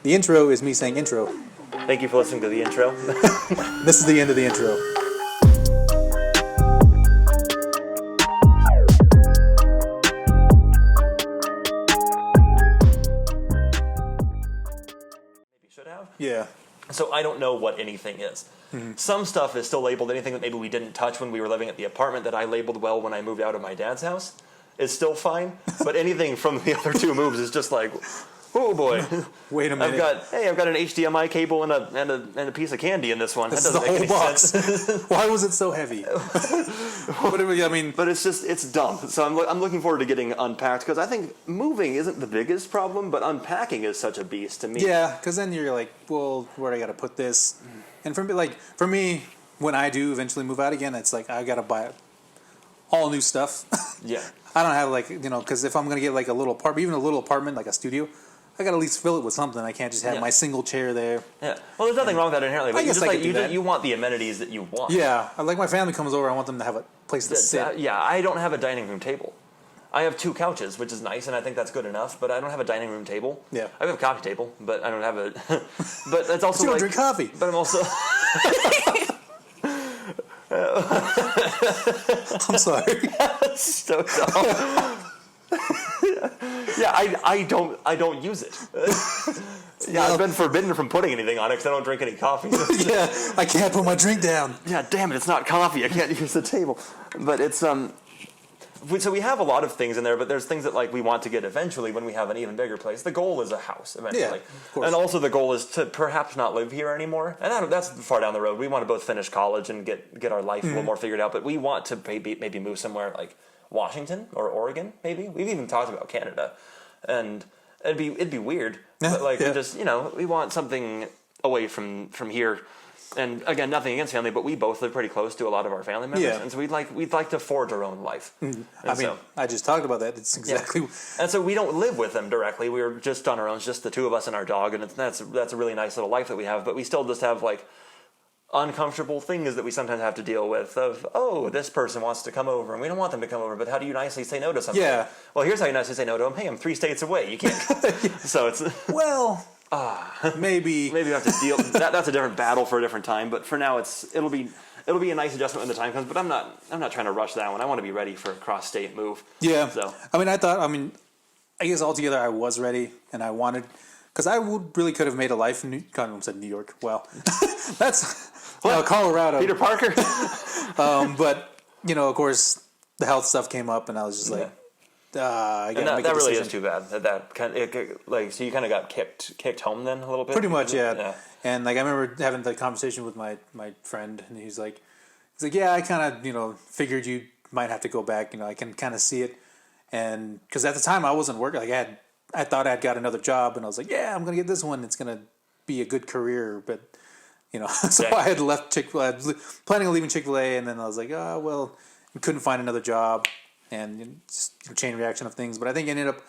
The intro is me saying intro. Thank you for listening to the intro. This is the end of the intro. Maybe should have. Yeah. So I don't know what anything is. Some stuff is still labeled. Anything that maybe we didn't touch when we were living at the apartment that I labeled well when I moved out of my dad's house is still fine. But anything from the other two moves is just like, oh boy. Wait a minute. I've got an HDMI cable and a piece of candy in this one. This that is the doesn't make whole any box. sense. Why was it so heavy? But it's dumb. So I'm looking forward to getting unpacked because I think moving isn't the biggest problem, but unpacking is such a beast to me. Yeah, because then you're like, well, where do I got to put this? And for me, when I do eventually move out again, it's like I got to buy all new stuff. Yeah. I don't have because if I'm gonna get like a little apartment, even a little apartment like a studio, I gotta at least fill it with something. I can't just have my single chair there. Yeah. Well, there's nothing wrong with that inherently. But I guess I could do that. You want the amenities that you want. Yeah, like my family comes over, I want them to have a place to sit. Yeah, I don't have a dining room table. I have 2 couches, which is nice, and I think that's good enough. But I don't have a dining room table. Yeah, I have a coffee table, but I don't have a. But that's also you don't drink coffee. But I'm also. I'm sorry. So dumb. Yeah, I don't use it. Yeah, I've been forbidden from putting anything on it because I don't drink any coffee. Yeah, I can't put my drink down. Yeah, damn it, it's not coffee. I can't use the table. But it's so we have a lot of things in there, but there's things that like we want to get eventually when we have an even bigger place. The goal is a house eventually. Yeah, of course. And also the goal is to perhaps not live here anymore. And that's far down the road. We want to both finish college and get our life a little more figured out, but we want to maybe move somewhere like Washington or Oregon, maybe. We've even talked about Canada. And it'd be weird. But like we just we want something away from here. And again, nothing against family, but we both live pretty close to a lot of our family members, and so we'd like to forge our own life. I just talked about that. It's exactly. Yeah. And so we don't live with them directly. We're just on our own. It's just the 2 of us and our dog, and that's a really nice little life that we have. But we still just have like uncomfortable things that we sometimes have to deal with. This person wants to come over, and we don't want them to come over. But how do you nicely say no to something? Yeah. Well, here's how you nicely say no to them. Hey, I'm 3 states away. You can't. So it's well. Maybe we have to deal. That's a different battle for a different time. But for now, it'll be a nice adjustment when the time comes. But I'm not trying to rush that one. I want to be ready for a cross-state move. Yeah. So I guess altogether I was ready, and I wanted because I really could have made a life in New York. Well, that's Colorado. Peter Parker. But of course, the health stuff came up, and I was just like. I gotta make a that really decision. is too bad. So you kind of got kicked home then a little bit. Pretty much, yeah. And like I remember having the conversation with my friend, and he's like, yeah, I kind of figured you might have to go back. I can kind of see it, and because at the time I wasn't working, like I thought I'd got another job, and I was like, yeah, I'm gonna get this one. It's gonna be a good career, but so I had left Chick-fil-A. I was planning on leaving Chick-fil-A, and then I was like, oh well, I couldn't find another job. And just chain reaction of things, but I think it ended up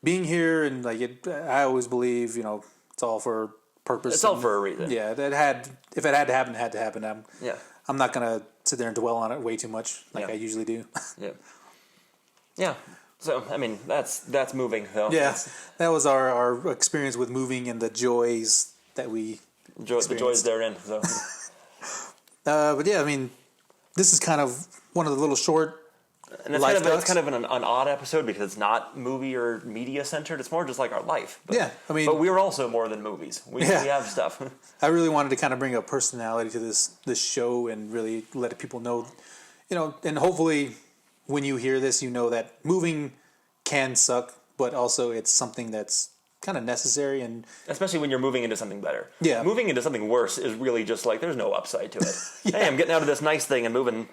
being here, and I always believe, it's all for a purpose. It's all for a reason. Yeah, if it had to happen, it had to happen. I'm not gonna sit there and dwell on it way too much like I usually do. Yeah. So that's moving though. Yeah, that was our experience with moving and the joys that we the joys therein. So. But yeah, this is kind of one of the little short. And it's kind of an odd episode because it's not movie or media centered. It's more just like our life. But, but we're also more than movies. We have stuff. I really wanted to kind of bring a personality to this show and really let people know, and hopefully when you hear this, that moving can suck, but also it's something that's kind of necessary, and especially when you're moving into something better. Yeah, moving into something worse is really just like there's no upside to it. Hey, I'm getting out of this nice thing and moving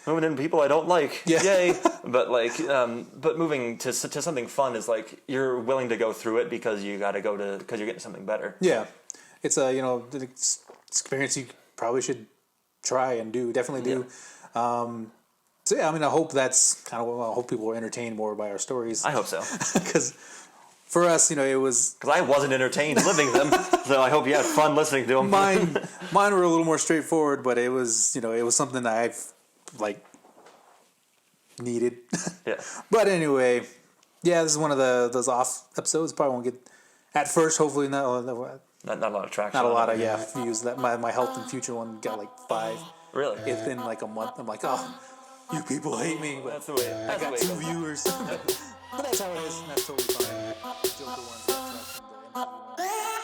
in people I don't like. Yeah. Yay. But but moving to something fun is like you're willing to go through it because you got to because you're getting something better. Yeah. It's an experience you probably should try and do. Definitely do. Yeah. So yeah, I hope that's kind of I hope people were entertained more by our stories. I hope so. Because for us, it was because I wasn't entertained living them, so I hope you had fun listening to them. Mine were a little more straightforward, but it was it was something that I've needed. Yeah. But anyway, yeah, this is one of those off episodes. Probably won't get at first, hopefully not Not a lot of traction. a on lot it. of views. That my health and future one got like 5. Really? Within like a month. I'm like, oh, you people hate me. But That's the way. I That's got the 2 way it goes. viewers. But that's how it is. And that's totally fine. The Joker ones got traction. The MTV ones.